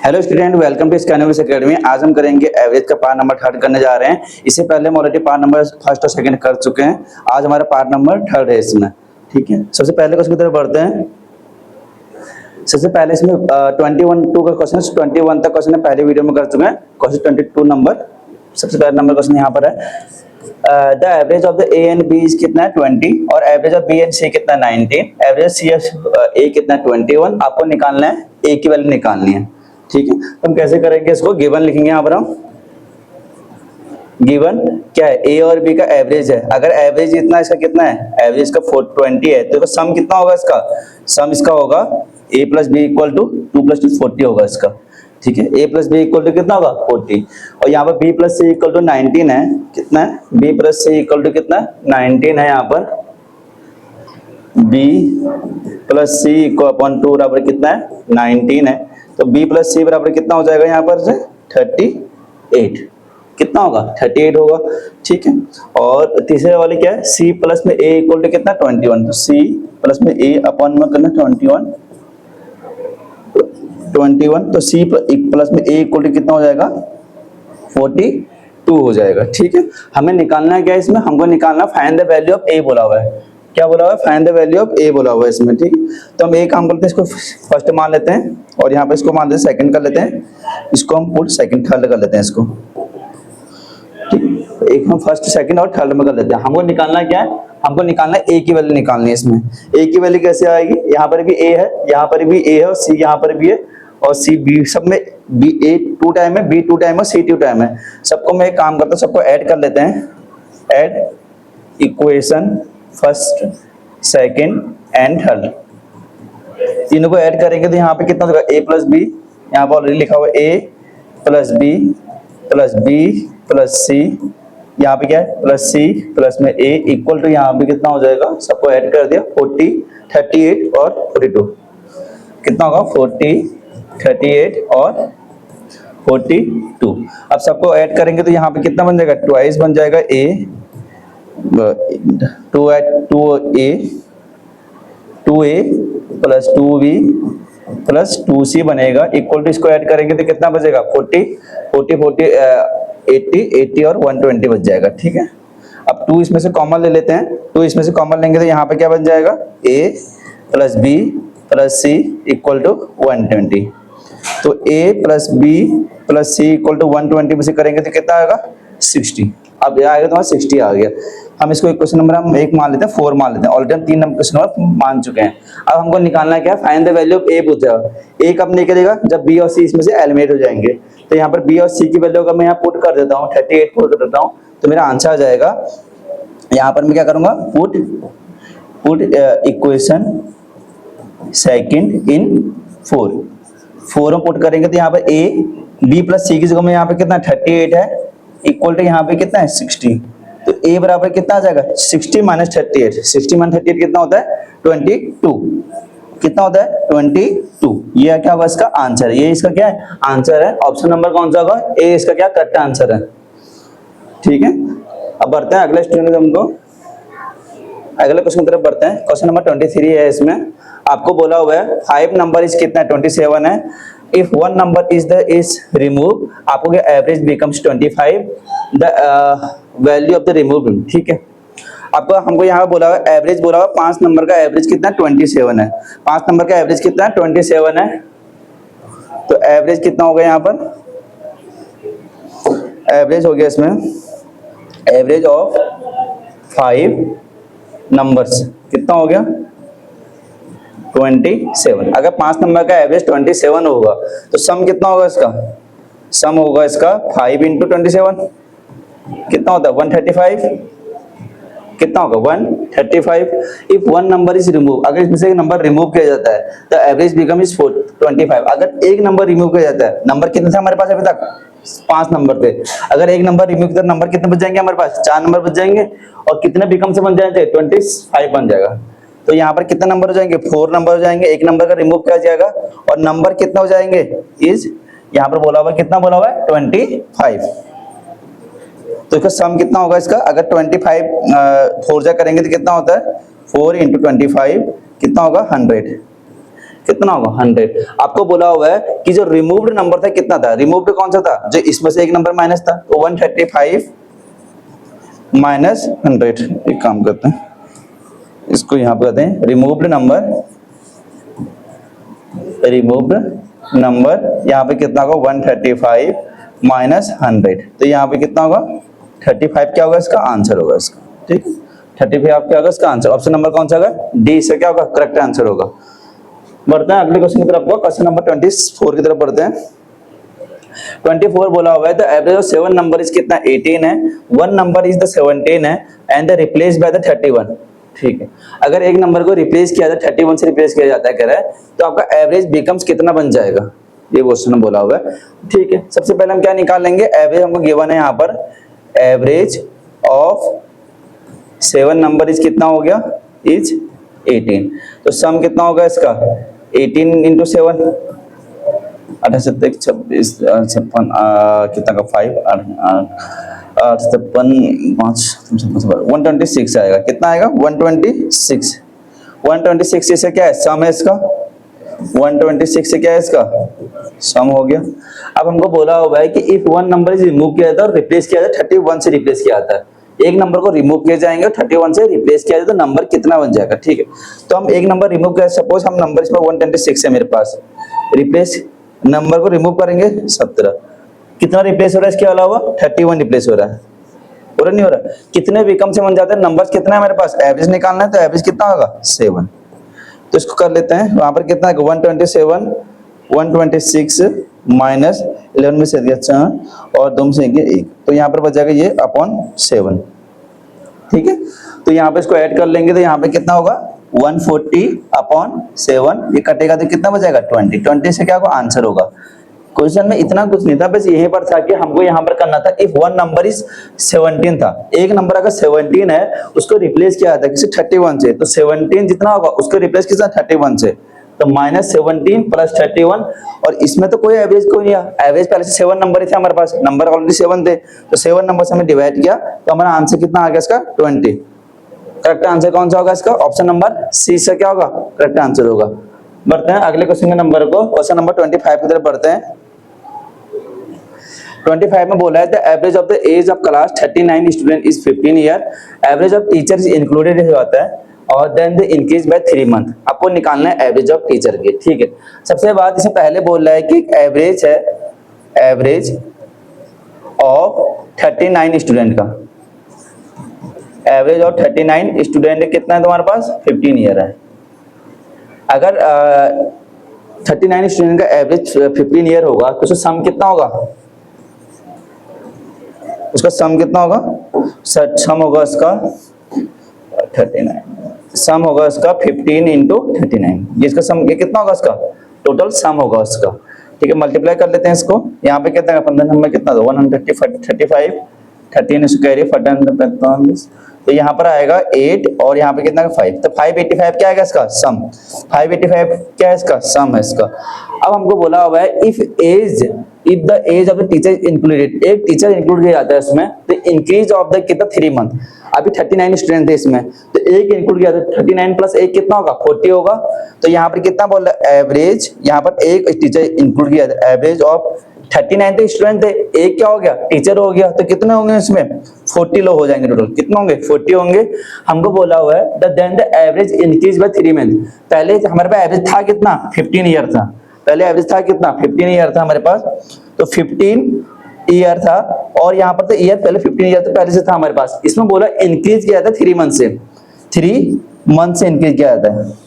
Hello student, welcome to Scanvis academy. आज हम करेंगे एवरेज का पार्ट नंबर 3 करने जा रहे हैं। इससे पहले हम ऑलरेडी पार्ट नंबर 1 और 2 कर चुके हैं। आज हमारा पार्ट नंबर 3 है इसमें। ठीक है, सबसे पहले क्वेश्चन की तरफ बढ़ते हैं। सबसे पहले इसमें 21 का क्वेश्चन 21 तक क्वेश्चन पहले वीडियो में कर चुके हैं। क्वेश्चन 22 नंबर, सबसे पहला नंबर क्वेश्चन यहाँ पर है। The average of the a and b is कितना है 20 और average of b and c कितना है 19। एवरेज सी ऑफ ए कितना है 21। आपको निकालना है, ए की वैल्यू निकालनी है। ठीक है, तो हम कैसे करेंगे इसको, गिवन लिखेंगे यहाँ पर हम। गिवन क्या है, ए और बी का एवरेज है। अगर एवरेज इतना, इसका कितना है, एवरेज का 20 है, तो सम कितना होगा इसका, सम इसका होगा a plus b equal to 2 + 2 40 होगा इसका। ठीक है, a plus b equal to कितना होगा 40 और यहाँ पर b plus c equal to 19 है। कितना है, b plus c equal to कितना 19 है। यहाँ पर b plus c equal upon 2 बराबर कितना है 19 है। तो b प्लस सी बराबर कितना हो जाएगा यहाँ पर से 38। कितना होगा 38 होगा। ठीक है, और तीसरे वाले क्या है, c प्लस में a इक्वल टू कितना 21। तो c प्लस में a अपॉन में करना 21। तो c प्लस में a इक्वल टू कितना हो जाएगा 42 हो जाएगा। ठीक है, हमें निकालना है क्या इसमें, हमको निकालना find the value of a बोला हुआ है। क्या बोला हुआ है, find the value of a बोला हुआ है इसमें। ठीक, तो हम एक काम करते हैं, इसको फर्स्ट मान लेते हैं और यहाँ पे इसको मान लेते हैं सेकंड कर लेते हैं। इसको हम पुट सेकंड थर्ड कर लेते हैं इसको। ठीक, एक हम फर्स्ट सेकंड और थर्ड में कर लेते हैं। हमको निकालना क्या है, हमको निकालना है a की वैल्यू निकालनी है इसमें। a की वैल्यू कैसे आएगी, यहाँ पर भी a है, यहाँ पर भी a है और c यहाँ पर भी है और c b, सब में b a 2 टाइम है, b 2 टाइम है, c 2 टाइम है। सबको मैं एक काम करता हूँ, सबको ऐड कर लेते हैं। Add equation first second and third, तीनों को ऐड करेंगे तो यहाँ पे कितना होगा a प्लस बी, यहाँ पर ऑलरेडी लिखा हुआ a plus b plus b plus c, यहाँ पे क्या है प्लस सी प्लस में a इक्वल टू यहाँ पे कितना हो जाएगा, सबको ऐड कर दिया 40 38 और 42। कितना होगा 40 38 और 42। अब सबको ऐड करेंगे तो यहाँ पे कितना बन जाएगा, ट्वाइस बन जाएगा a 2a plus 2b plus 2c बनेगा इक्वल टू, इसको ऐड करेंगे तो कितना बचेगा 40 80 और 120 बच जाएगा। ठीक है, अब 2 इसमें से कॉमन ले लेते हैं। 2 इसमें से कॉमन लेंगे तो यहाँ पे क्या बन जाएगा, a plus b plus c equal to 120। तो a plus b plus c equal to 120 में से करेंगे तो कितना आएगा 60। अब यह आएगा तुम्हारा 60 आ गया। हम इसको एक क्वेश्चन नंबर हम 1 मान लेते हैं, 4 मान लेते हैं। ऑलरेडी हम 3 नंबर क्वेश्चन नंबर मान चुके हैं। अब हमको निकालना क्या है, find the value of a पूछ जाएगा। a कब निकलेगा, जब b और c इसमें से एलिमिनेट हो जाएंगे। तो यहाँ पर b और c की वैल्यू अगर मैं यहाँ पुट कर देता हूँ 38 पुट कर देता हूँ तो मेरा आंसर आ जाएगा। यहाँ पर मैं क्या करूंगा, पुट इक्वेशन सेकंड इन 4 में पुट करेंगे तो यहाँ पर a b प्लस c की जगह में यहाँ पे कितना 38 है इक्वल टू यहाँ पे कितना है 60। तो a बराबर कितना आ जाएगा 60 माइनस 38। 60 माइनस 38 कितना होता है 22। कितना होता है 22। ये क्या होगा इसका आंसर, ये इसका क्या है आंसर है। ऑप्शन नंबर कौन सा होगा, ए इसका क्या करेक्ट आंसर है। ठीक है, अब बढ़ते हैं अगले स्टूडेंट, हमको अगले क्वेश्चन की तरफ बढ़ते हैं। क्वेश्चन नंबर 23 है। इसमें आपको बोला हुआ है 5 नंबर इज कितना है 27 है। इफ 1 नंबर इज रिमूव, आपको क्या average becomes 25 the value of the remove. ठीक है, आपको हमको यहाँ बोला हुआ एवरेज, बोला हुआ 5 नंबर का एवरेज कितना 27 है। 5 नंबर का एवरेज कितना 27 है। तो एवरेज कितना हो गया, यहाँ पर एवरेज हो गया इसमें, एवरेज ऑफ 5 नंबर्स कितना हो गया 27। अगर 5 नंबर का एवरेज 27 होगा तो सम कितना होगा इसका, सम होगा इसका 5 × 27 कितना होता है 135। कितना होगा 135। इफ 1 नंबर इज रिमूव, अगर इसमें से एक नंबर रिमूव किया जाता है तो एवरेज बिकम इज 25। अगर एक नंबर रिमूव किया जाता है, नंबर कितने थे हमारे पास अभी तक 5 नंबर थे। अगर एक नंबर रिमूव किया, नंबर कितने बच जाएंगे हमारे पास 4 नंबर बच जाएंगे और कितने बिकम से बन जाएंगे 25 बन जाएगा। तो यहाँ पर कितने नंबर हो जाएंगे 4 नंबर हो जाएंगे। एक नंबर का रिमूव किया जाएगा और नंबर कितना हो जाएंगे इज, यहाँ पर बोला हुआ कितना बोला हुआ है 25। तो इसका सम कितना होगा इसका, अगर 25 4 जा करेंगे तो कितना होता है 4 × 25 कितना होगा 100। कितना होगा 100। आपको बोला हुआ है कि जो रिमूव्ड नंबर था कितना था, रिमूव्ड कौन सा था, जो इसमें से एक नंबर माइनस था, तो 135 माइनस 100। एक काम करते हैं, इसको यहाँ पे कहते हैं रिमूव्ड नंबर, यहाँ पे कितना होगा 135 माइनस 100, तो यहाँ पे कितना होगा 35 क्या होगा इसका आंसर होगा इसका, ठीक है 35 क्या होगा इसका आंसर। ऑप्शन नंबर कौन सा होगा डी, इसका क्या होगा करेक्ट आंसर होगा। बढ़ते हैं अगले क्वेश्चन की तरफ, क्वेश्चन नंबर 24 की तरफ बढ़ते हैं। 24 बोला हुआ है the average of 7 number is कितना 18 है, 1 नंबर इज द 17 है and the replace by the 31। ठीक है, अगर एक नंबर को रिप्लेस किया जाए 31 से रिप्लेस किया जाता है कह रहा है, तो आपका एवरेज बिकम्स कितना बन जाएगा, ये क्वेश्चन बोला हुआ है। ठीक है, सबसे पहले हम क्या निकाल लेंगे, एवरेज हमको गिवन है यहाँ पर, एवरेज ऑफ 7 नंबर इज कितना हो गया इज 18, तो सम कितना होगा इसका 18 इंटू 7, 28 26 56 कितना का 5 8 57 5 126 आएगा, कितना आएगा 126 से क्या है सम है इसका, 126 से क्या है इसका सम हो गया। अब हमको बोला हुआ है कि इफ 1 नंबर इज रिमूव किया जाता है और रिप्लेस किया जाता है 31 से रिप्लेस किया जाता है, एक नंबर को रिमूव किए जाएंगे 31 से रिप्लेस किया जाए तो नंबर कितना बन जाएगा। ठीक है, तो हम एक नंबर रिमूव करें, सपोज हम नंबर इसमें 126 है मेरे पास, रिप्लेस नंबर को रिमूव करेंगे 17, कितना रिप्लेस हो रहा है इसके अलावा 31 रिप्लेस हो रहा है, हो रहा नहीं हो रहा, कितने विकम से बन जाते हैं नंबर्स, कितना है मेरे पास एवरेज निकालना है, तो एवरेज कितना होगा 7, तो इसको कर लेते हैं, वहां पर कितना है 127 126 माइनस 11 में से दिया 4 और 2 में से 1, तो यहाँ पर बच जाएगा ये अपॉन 7। ठीक है, तो यहाँ पे इसको ऐड कर लेंगे तो यहाँ पे कितना होगा 140 अपॉन 7, ये कटेगा तो कितना बचेगा 20 से क्या होगा आंसर होगा। क्वेश्चन में इतना कुछ नहीं था, बस यहीं पर था कि हमको यहाँ पर करना था इफ 1 नंबर इज 17 था, एक नंबर अगर 17 है उसको रिप्लेस किया जाता है किसी 31 से, तो 17 जितना होगा उसको रिप्लेस किया 31 से, तो -17 प्लस 31, और इसमें तो कोई एवरेज कोई नहीं है, एवरेज पहले से 7 नंबर ही थे हमारे पास, नंबर ऑलरेडी 7 थे, तो 7 नंबर से हमें डिवाइड किया तो हमारा आंसर कितना आ गया इसका 20। करेक्ट आंसर कौन सा होगा इसका, ऑप्शन नंबर सी से क्या होगा करेक्ट आंसर होगा। बढ़ते हैं अगले क्वेश्चन के नंबर को, क्वेश्चन नंबर 25 की तरफ बढ़ते हैं। 25 में बोला है the average of the age of class 39 student is 15 year, average of teacher is included होता है और then the increase by 3 month, आपको निकालना है एवरेज ऑफ टीचर की। ठीक है, सबसे बात इससे पहले बोल रहा है कि एवरेज है, एवरेज ऑफ 39 स्टूडेंट का, एवरेज ऑफ 39 स्टूडेंट कितना है तुम्हारे पास 15 ईयर है। अगर 39 स्टूडेंट का एवरेज 15 ईयर होगा तो उसका सम कितना होगा, उसका सम कितना होगा, सम होगा इसका 39, सम होगा इसका 15 इंटू 39, ये इसका सम, ये कितना होगा इसका टोटल सम होगा उसका। ठीक है, मल्टीप्लाई कर लेते हैं इसको, यहाँ पे कितना 15 नंबर कितना 135 13 स्क्वायर 45, तो यहाँ पर आएगा 8 और यहाँ पे कितना 5, तो 585 क्या आएगा इसका सम, 585 क्या है इसका सम है इसका। अब हमको बोला हुआ है if the age of the teacher included, एक टीचर इंक्लूड किया जाता है इसमें, तो इंक्रीज ऑफ द कितना 3 मंथ, अभी 39 स्टूडेंट थे इसमें, तो एक इंक्लूड किया था 39 प्लस 1 कितना होगा 40 होगा, तो यहाँ पर कितना बोल रहा है एवरेज, यहाँ पर एक टीचर इंक्लूड किया था, एवरेज ऑफ 39 तो स्टूडेंट थे, एक क्या हो गया टीचर हो गया, तो कितने होंगे इसमें 40 लोग हो जाएंगे टोटल, कितने होंगे 40 होंगे। हमको बोला हुआ है then the average increase by 3 month, पहले हमारे पास एवरेज था कितना 15 ईयर था, पहले एवरेज था कितना 15 ईयर था हमारे पास, तो 15 ईयर था और यहाँ पर तो ईयर पहले 15 ईयर तो पहले से था हमारे पास, इसमें बोला इंक्रीज किया था 3 मंथ से, 3 मंथ से इंक्रीज किया जाता है।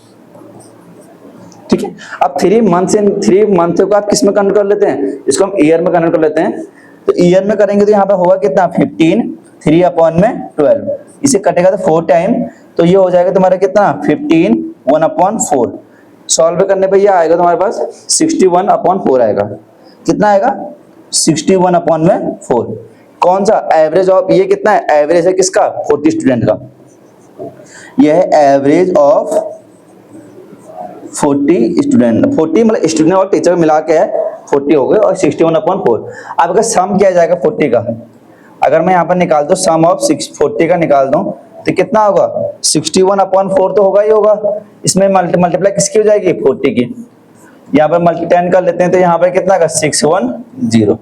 ठीक है, अब 3 मंथ को आप किस में कन्वर्ट कर लेते हैं, इसको हम ईयर में कन्वर्ट कर लेते हैं, तो ईयर में करेंगे तो यहाँ पर होगा कितना 15, 3 अपॉन में 12, इसे कटेगा तो 4 टाइम, तो ये हो जाएगा तुम्हारा कितना 15 1 अपॉन 4, सॉल्व करने पे ये आएगा तुम्हारे पास 61 अपॉन 4 आएगा, कितना आएगा 61 अपॉन में 4। कौन सा एवरेज ऑफ, ये कितना है एवरेज है किसका 40 स्टूडेंट का, यह है एवरेज ऑफ 40 स्टूडेंट, 40 मतलब स्टूडेंट और टीचर मिला के है 40 हो गए, और 61 अपॉन 4। अब अगर सम किया जाएगा 40 का, अगर मैं यहाँ पर निकाल दूं सम ऑफ 40 का निकाल दूं तो कितना होगा 61 अपॉन 4 तो होगा ही होगा, इसमें मल्टीप्लाई किसकी हो जाएगी 40 की, यहाँ पर मल्टी 10 कर लेते हैं, तो यहाँ पर कितना आएगा 610,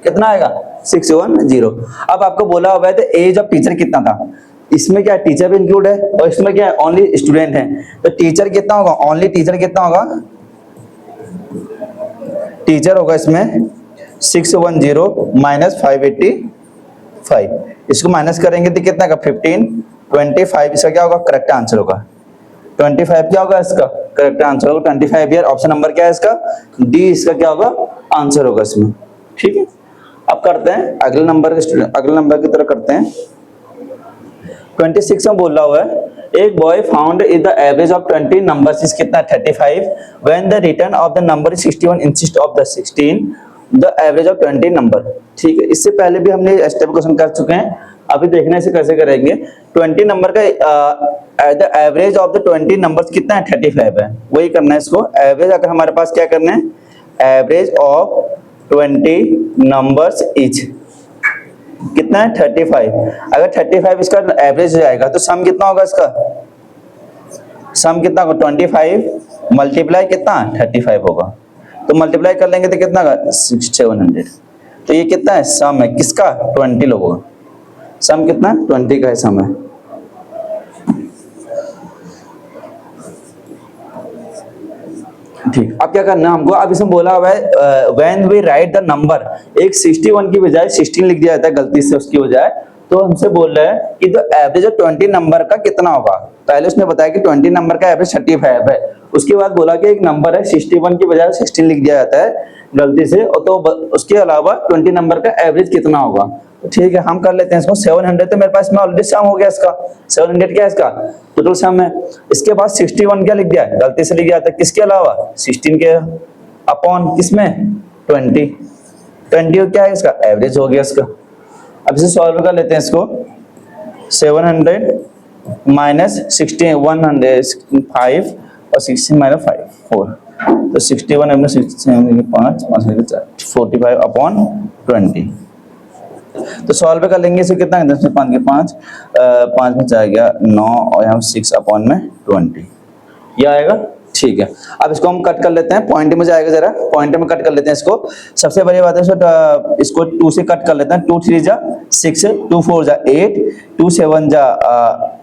कितना आएगा 610। अब आपको बोला हुआ है तो एज ऑफ टीचर कितना था, इसमें क्या टीचर भी इंक्लूड है और इसमें क्या है ओनली स्टूडेंट है, तो टीचर कितना होगा, ओनली टीचर कितना होगा, टीचर होगा इसमें 610 माइनस 585, इसको माइनस करेंगे तो कितना का 15, 25 इसका क्या होगा करेक्ट आंसर होगा, 25 क्या होगा इसका करेक्ट आंसर होगा 25 यार। ऑप्शन नंबर क्या है इसका डी, इसका क्या होगा आंसर होगा इसमें। ठीक है, अब करते हैं अगले नंबर के स्टूडेंट, अगले नंबर की तरह करते हैं। 26 में बोल रहा हुआ है एक boy found is the average of 20 numbers is कितना 35 when the return of the number is 61 insist of the 16 the average of 20 number. ठीक है, इससे पहले भी हमने स्टेप क्वेश्चन कर चुके हैं, अभी देखने से कैसे करेंगे। 20 नंबर का the average of the 20 numbers कितना है 35 है, वही करना है इसको। एवरेज अगर हमारे पास क्या करना है एवरेज ऑफ 20 नंबर्स इज कितना है 35, अगर 35 इसका एवरेज हो जाएगा तो सम कितना होगा इसका, सम कितना होगा 25 मल्टीप्लाई कितना 35 होगा, तो मल्टीप्लाई कर लेंगे तो कितना होगा 700। तो ये कितना है सम है किसका 20 लोगों का, सम कितना 20 का है सम है। ठीक, अब क्या करना है हमको, अब इसमें बोला हुआ है when we write the number, एक 61 की बजाय 16 लिख दिया जाता है गलती से उसकी बजाय, तो हमसे बोल रहा है कि द एवरेज ऑफ 20 नंबर का कितना होगा। पहले उसने बताया कि 20 नंबर का एवरेज 35 है, उसके बाद बोला कि एक नंबर है 61 की बजाय 16 लिख दिया जाता है गलती से, और तो उसके अलावा 20 नंबर का एवरेज कितना होगा। ठीक है, हम कर लेते हैं इसको 700, तो मेरे पास में ऑलरेडी सम हो गया इसका, 700 क्या है इसका टोटल सम है। इसके बाद 61 क्या लिख दिया है गलती से लिख दिया था, किसके अलावा 16 के अपॉन किसमें 20 क्या है इसका एवरेज हो गया इसका। अब इसे सॉल्व कर लेते हैं इसको, 700 माइनस 16 105 और 16 माइनस 5 4, तो 61 में 5 45 अपॉन 20, तो सॉल्व कर लेंगे इसे कितना 10 में 5 के 5 5 में आ गया 9 और यहाँ 6 अपॉन में 20 ये आएगा। ठीक है, अब इसको हम कट कर लेते हैं, पॉइंट में जाएगा, जरा पॉइंट में कट कर लेते हैं इसको। सबसे बड़ी बात है इसको 2 से कट कर लेते हैं, 2 3 जा 6, 2 4 जा 8, 2 7 जा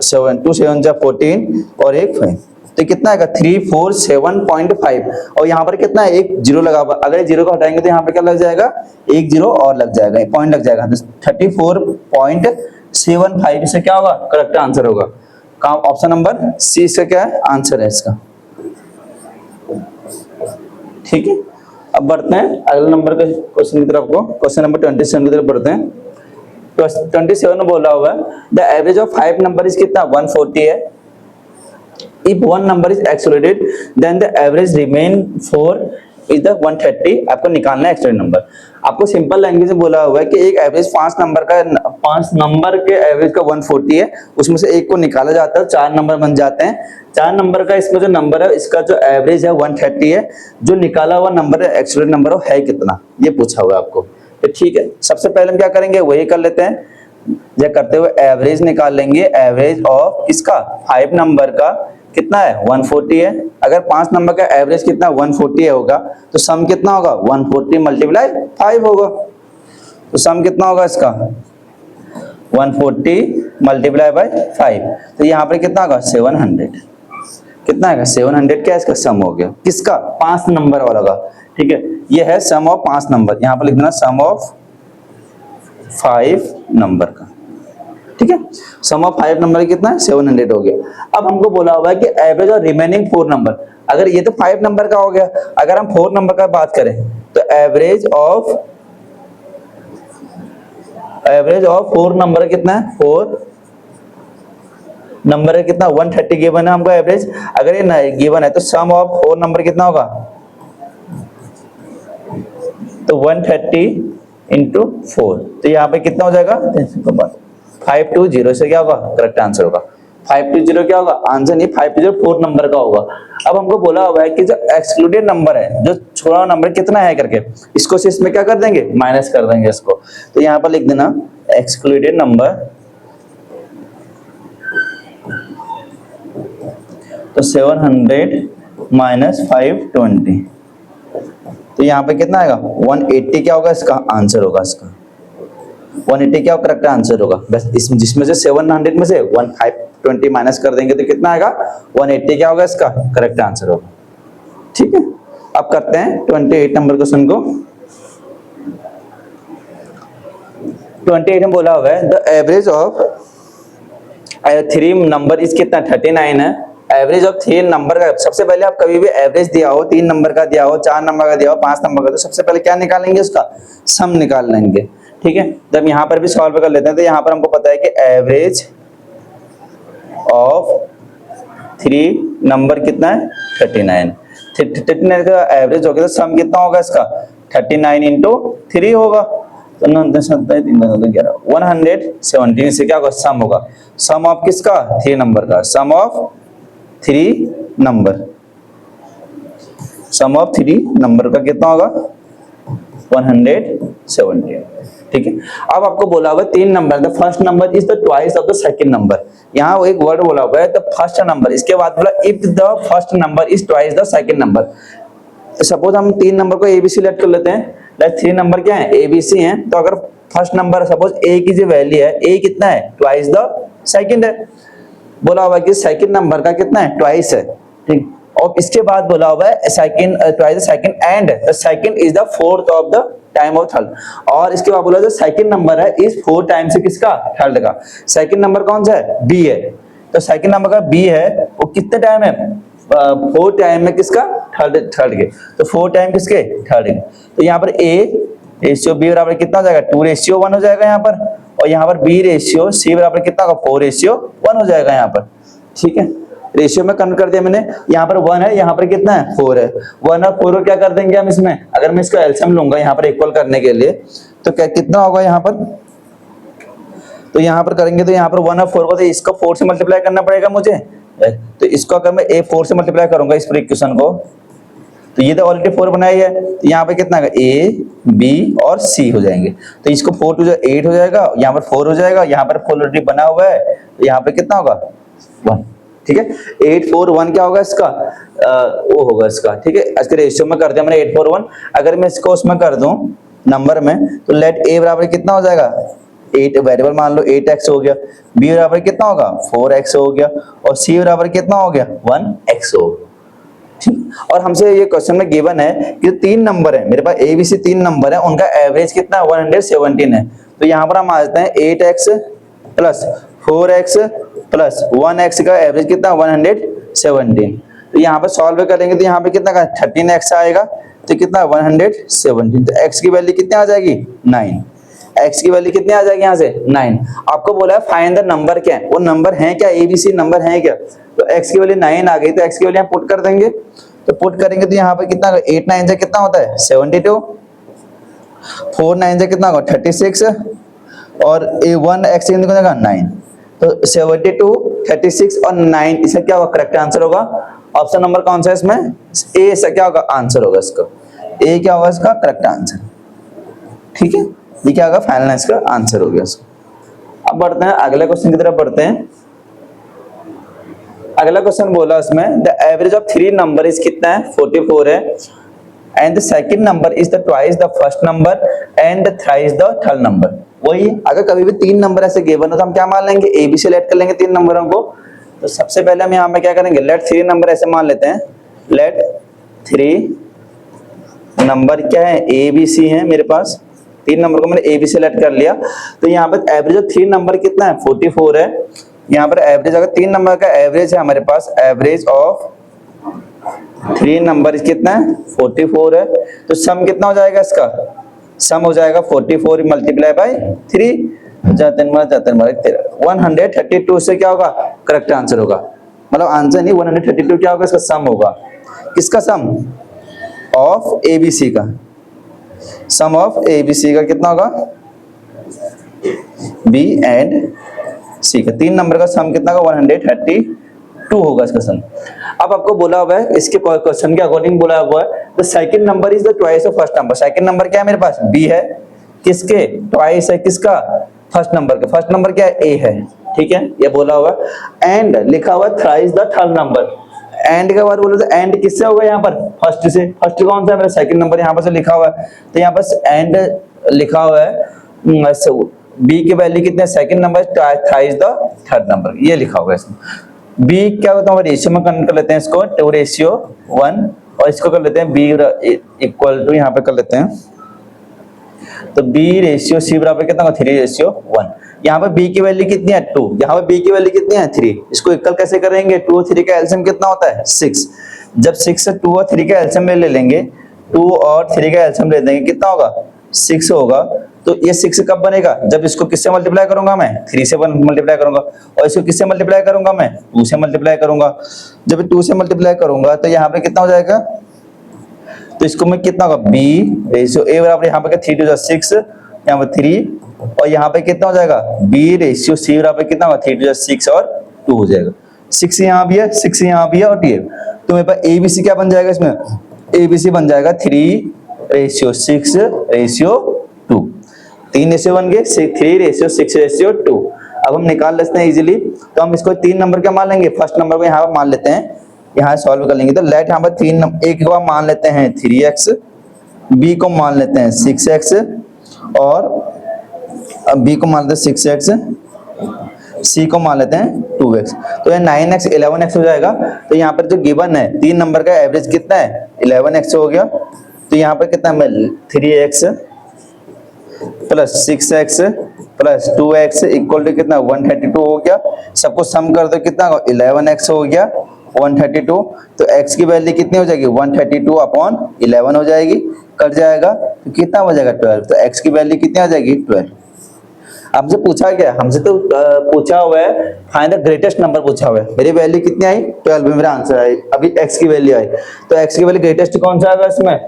7, 2 7 जा 14 और 1 5, तो कितना आएगा 347.5, और यहाँ पर कितना है एक जीरो लगा हुआ, अगर जीरो को हटाएंगे तो यहाँ पे क्या लग जाएगा एक जीरो और लग जाएगा, पॉइंट लग जाएगा, 34.75 इससे क्या होगा करेक्ट आंसर होगा। कहाँ ऑप्शन नंबर सी इसका क्या है आंसर है इसका। ठीक है, अब बढ़ते हैं अगले नंबर के क्वेश्चन की तरफ को, क्वेश्चन नंबर 27 की तरफ बढ़ते हैं। 27 में बोला हुआ है the average of 5 number is कितना 140 है। If one number is excluded, then the average remain 4 is the 130। आपको निकालना है एक्सक्लूडेड नंबर। आपको सिंपल लैंग्वेज में बोला हुआ है कि एक एवरेज 5 नंबर के एवरेज का 140 है, उसमें से एक को निकाला जाता है, 4 नंबर बन जाते हैं। 4 नंबर का इसमें जो नंबर है इसका जो एवरेज है 130 है, जो निकाला हुआ नंबर है एक्सक्लूडेड नंबर है कितना, ये पूछा हुआ है आपको। तो ठीक है, सबसे पहले हम क्या करेंगे वही कर लेते हैं, ये करते हुए एवरेज निकाल लेंगे। एवरेज ऑफ इसका 5 नंबर का कितना है 140 है, अगर 5 नंबर का एवरेज कितना 140 होगा तो सम कितना होगा 140 मल्टीप्लाई 5 होगा, तो सम कितना होगा इसका 140 मल्टीप्लाई बाय 5, तो यहाँ पर कितना होगा 700, कितना आएगा 700 क्या इसका सम हो गया किसका 5 नंबर वाला का। ठीक है, ये है सम ऑफ 5 नंबर, यहाँ पर लिख देना सम ऑफ 5 नंबर का। ठीक है, सम ऑफ 5 नंबर कितना है 700 हो गया। अब हमको बोला हुआ है कि एवरेज और रिमेनिंग 4 नंबर, अगर ये तो 5 नंबर का हो गया, अगर हम 4 नंबर का बात करें तो एवरेज ऑफ 4 नंबर कितना है 4 नंबर है कितना 130 गिवन है हमको एवरेज, अगर ये गिवन है तो सम ऑफ 4 नंबर कितना होगा, तो 130 इंटू 4, तो यहाँ पे कितना हो जाएगा 520 से क्या होगा करेक्ट आंसर होगा। 520 क्या होगा आंसर नहीं 520 4 नंबर का होगा। अब हमको बोला हुआ है कि जो एक्सक्लूडेड नंबर है, जो छोड़ा नंबर कितना है करके, इसको से इसमें क्या कर देंगे माइनस कर देंगे इसको, तो यहाँ पर लिख देना एक्सक्लूडेड नंबर, तो 700 माइनस 520, तो यहाँ पे कितना आएगा 180 क्या होगा इसका आंसर होगा इसका 180 क्या करेक्ट आंसर होगा। बस इसमें जिसमें से 700 में से 520 माइनस कर देंगे तो कितना आएगा 180 क्या होगा इसका करेक्ट आंसर होगा। ठीक है, अब करते हैं 28 नंबर क्वेश्चन को। 28 में बोला हुआ है द एवरेज ऑफ 3 नंबर इस कितना 39 है। एवरेज ऑफ 3 नंबर का, सबसे पहले आप कभी भी एवरेज दिया हो 3 नंबर का दिया हो 4 नंबर का दिया हो 5 नंबर का, तो सबसे पहले क्या निकालेंगे उसका सम निकाल लेंगे। ठीक है, जब यहाँ पर भी सॉल्व कर लेते हैं तो यहाँ पर हमको पता है कि एवरेज ऑफ 3 नंबर कितना है 39। 39 का एवरेज हो गया तो सम कितना होगा इसका 39 इंटू 3 होगा तो 117 से क्या होगा सम होगा। सम ऑफ किसका 3 नंबर का, sum of 3 number, sum of 3 number का कितना होगा 117। ठीक है, अब आपको बोला हुआ 3 number, the first number is the twice of the second number. यहाँ एक वर्ड बोला हुआ है द फर्स्ट नंबर, इसके बाद बोला if the first number is twice the second number. Suppose हम 3 नंबर को एबीसी लेट कर लेते हैं, लाइक 3 नंबर क्या है एबीसी हैं, तो अगर फर्स्ट नंबर सपोज ए की जो वैल्यू है ए कितना है ट्वाइस द सेकंड है, बोला हुआ है कि सेकंड नंबर का कितना है ट्वाइस है। ठीक, और इसके बाद बोला हुआ है second twice the second and the second is the fourth of the time of third, और इसके बाद बोला जो सेकंड नंबर है इस 4 टाइम से किसका थर्ड का। सेकंड नंबर कौन सा है बी है, तो सेकंड नंबर का बी है वो कितने टाइम है 4 टाइम में किसका थर्ड के, तो 4 टाइम किसके थर्ड के। तो यहाँ पर ए रेशियो बी बराबर कितना हो जाएगा 2:1 हो जाएगा यहाँ पर, और यहाँ पर बी रेशियो सी बराबर कितना होगा 4:1 हो जाएगा यहाँ पर। ठीक है, रेशियो में कन्वर्ट कर दिया मैंने, यहाँ पर 1 है यहाँ पर कितना है 4 है, 1 और 4 को क्या कर देंगे हम इसमें, अगर मैं इसका एलसीएम लूंगा यहाँ पर इक्वल करने के लिए तो क्या कितना होगा यहाँ पर, तो यहाँ पर करेंगे तो यहाँ पर 1 और 4 को तो इसको 4 से मल्टीप्लाई करना पड़ेगा मुझे, तो इसको अगर मैं ए 4 से मल्टीप्लाई करूंगा इस पूरे इक्वेशन को तो ये तो ऑलरेडी 4 बनाई है, तो यहाँ पे कितना है ए बी और सी हो जाएंगे, तो इसको 4 टू 8 हो जाएगा, यहाँ पर 4 हो जाएगा, यहाँ पर 4 ऑलरेडी बना हुआ है तो यहाँ पे कितना होगा 1। ठीक है, 8 4 1 क्या होगा इसका वो होगा इसका। ठीक है, इसके रेशियो में कर दिया मैंने 8 4 1, अगर मैं इसको उसमें कर दूं नंबर में तो लेट ए बराबर कितना हो जाएगा 8 वेरिएबल मान लो 8x हो गया, बी बराबर कितना होगा 4x हो गया, और सी बराबर कितना हो गया 1x हो गया। ठीक, और हमसे ये क्वेश्चन में गिवन है कि 3 नंबर है मेरे पास ए बी सी 3 नंबर है, उनका एवरेज कितना 117 है, तो यहाँ पर हम आ जाते हैं 8x plus 4x plus 1x का एवरेज कितना 117। तो यहाँ पे सॉल्व करेंगे तो यहाँ पे कितना का 13x आएगा, तो कितना 117, तो x की वैल्यू कितनी आ जाएगी 9, x की वैल्यू कितनी आ जाएगी यहाँ से 9। आपको बोला है फाइंड द नंबर क्या है, वो नंबर है क्या एबीसी नंबर है क्या, तो x की वैल्यू 9 आ गई, तो x की वैल्यू यहाँ पुट कर देंगे, तो पुट करेंगे तो यहाँ पे कितना 8 9 से कितना होता है 72, 4 9 से कितना होगा 36, और A1 x की जगह 9, तो 72 36 और 9 इसका क्या होगा करेक्ट आंसर होगा। ऑप्शन नंबर कौन सा है इसमें ए, इसका क्या होगा आंसर होगा इसका ए क्या होगा इसका करेक्ट आंसर। ठीक है, ये क्या होगा फाइनल इसका आंसर हो गया इसका। अब बढ़ते हैं अगले क्वेश्चन की तरफ बढ़ते हैं। अगला क्वेश्चन बोला इसमें the average of 3 number is कितना है 44 है, and the second number is the twice the first number and the thrice the third number. वही अगर कभी भी 3 नंबर ऐसे गिवन हो तो हम क्या मान लेंगे ए बी से लेट कर लेंगे 3 नंबरों को। तो सबसे पहले हम यहाँ पे क्या करेंगे लेट 3 नंबर ऐसे मान लेते हैं, लेट 3 नंबर क्या है ए बी सी है मेरे पास, 3 नंबर को मैंने ए बी से लेट कर लिया, तो यहाँ पर एवरेज ऑफ 3 नंबर कितना है 44 है। यहाँ पर एवरेज अगर 3 नंबर का एवरेज है हमारे पास, एवरेज ऑफ 3 नंबर कितना है 44 है, तो सम कितना हो जाएगा इसका, सम हो जाएगा 44 मल्टीप्लाई बाय 3 132 से क्या होगा करेक्ट आंसर होगा, मतलब आंसर नहीं 132 क्या होगा इसका सम होगा, किसका सम ऑफ एबीसी का, सम ऑफ एबीसी का कितना होगा बी एंड सी का, 3 नंबर का सम कितना होगा 132 होगा इसका सम। अब आपको बोला हुआ है इसके क्वेश्चन के अकॉर्डिंग बोला हुआ है the second number is the twice of first number. Second number क्या है मेरे पास बी है, किसके ट्वाइस है किसका फर्स्ट नंबर का, फर्स्ट नंबर क्या है ए है। ठीक है, ये बोला हुआ एंड लिखा हुआ thrice the third number, and के बाद बोलो तो एंड किससे होगा यहाँ पर, फर्स्ट से। फर्स्ट कौन सा है मेरा, सेकंड नंबर यहाँ पर से लिखा हुआ है, तो यहाँ पर एंड लिखा हुआ है। बी की वैल्यू कितने, second number, thrice the third number, ये लिखा हुआ है इसमें। बी क्या होता है, रेशियो में कन्वर्ट कर लेते हैं इसको, 2:1, और इसको कर लेते हैं बी इक्वल टू, यहाँ पे कर लेते हैं, तो बी रेशियो सी बराबर कितना होगा, 3:1। यहाँ पर बी की वैल्यू कितनी है, 2, यहाँ पर बी की वैल्यू कितनी है, 3। इसको इक्वल कैसे करेंगे, 2 और 3 का एलसीएम कितना होता है, 6। जब 6 से 2 और 3 का एलसीएम ले लेंगे, 2 और 3 का एलसीएम ले देंगे, कितना होगा, 6 होगा। तो ये 6 कब बनेगा, जब इसको किससे मल्टीप्लाई करूंगा मैं, 3 से मल्टीप्लाई करूंगा, और इसको किससे मल्टीप्लाई करूंगा मैं, 2 से मल्टीप्लाई करूंगा। जब 2 से मल्टीप्लाई करूंगा तो यहाँ पे कितना हो जाएगा, तो इसको मैं कितना होगा, b रेशियो a बराबर, यहाँ पे 3 2 6, यहाँ पर 3, और यहाँ पे कितना हो जाएगा, b रेशियो c बराबर कितना होगा, 3 2 6 और 2 हो जाएगा। 6 यहाँ भी है, 6 यहाँ भी है, और 2। तो मेरे पास ABC क्या बन जाएगा इसमें, ABC बन जाएगा 3:6:2। 3 रेशियो बन गए, 3:6:2। अब हम निकाल लेते हैं इजीली, तो हम इसको 3 नंबर क्या मान लेंगे, फर्स्ट नंबर को यहाँ पर मान लेते हैं, यहाँ सॉल्व कर लेंगे। तो लेट यहाँ पर 3 एक बार मान लेते हैं 3x, b को मान लेते हैं 6x, और b को मान लेते हैं 6x, c को मान लेते हैं 2x। तो ये 9x 11x हो जाएगा। तो यहाँ पर जो गिवन है 3 नंबर का एवरेज कितना है, 11x हो गया। तो यहाँ पर कितना है, 3x plus 6x plus 2x equal to कितना, 132 हो गया। सबको सम कर दो, कितना 11x हो गया 132। तो x की वैल्यू कितनी हो जाएगी, 132/11 हो जाएगी, कट जाएगा तो कितना हो जाएगा, 12। तो x की वैल्यू कितनी आ जाएगी, 12। हमसे पूछा क्या, हमसे तो पूछा हुआ है फाइंड द ग्रेटेस्ट नंबर पूछा हुआ है। मेरी वैल्यू कितनी आई, 12 मेरा आंसर आई। अभी x की वैल्यू आई, तो x की वैल्यू ग्रेटेस्ट कौन सा आएगा इसमें,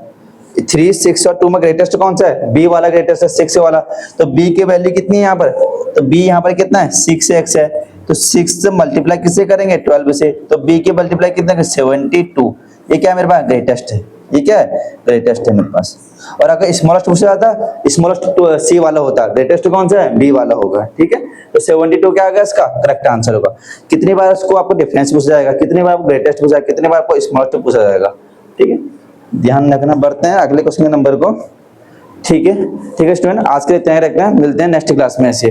3 6 और 2 में ग्रेटेस्ट कौन सा है, b वाला ग्रेटेस्ट है, 6 वाला। तो b की वैल्यू कितनी है यहाँ पर, तो b यहाँ पर कितना है, 6x है। तो 6 से मल्टीप्लाई किससे करेंगे, 12 से। तो b की मल्टीप्लाई कितना है, 72। ये क्या है मेरे पास, ग्रेटेस्ट है। ये क्या है, ग्रेटेस्ट है मेरे पास। और अगर स्मॉलेस्ट पूछा जाता, स्मॉलेस्ट c वाला होता, ग्रेटेस्ट कौन सा है, b वाला होगा। ठीक है, तो 72 क्या आएगा इसका करेक्ट आंसर होगा। कितनी बार इसको आपको डिफरेंस पूछा जाएगा, कितनी बार ग्रेटेस्ट पूछा, कितनी बार आपको स्मॉलेस्ट पूछा जाएगा। ठीक है, ध्यान रखना। बढ़ते हैं अगले क्वेश्चन के नंबर को। ठीक है स्टूडेंट, आज के लिए इतना ही रखना है, मिलते हैं नेक्स्ट क्लास में ऐसे।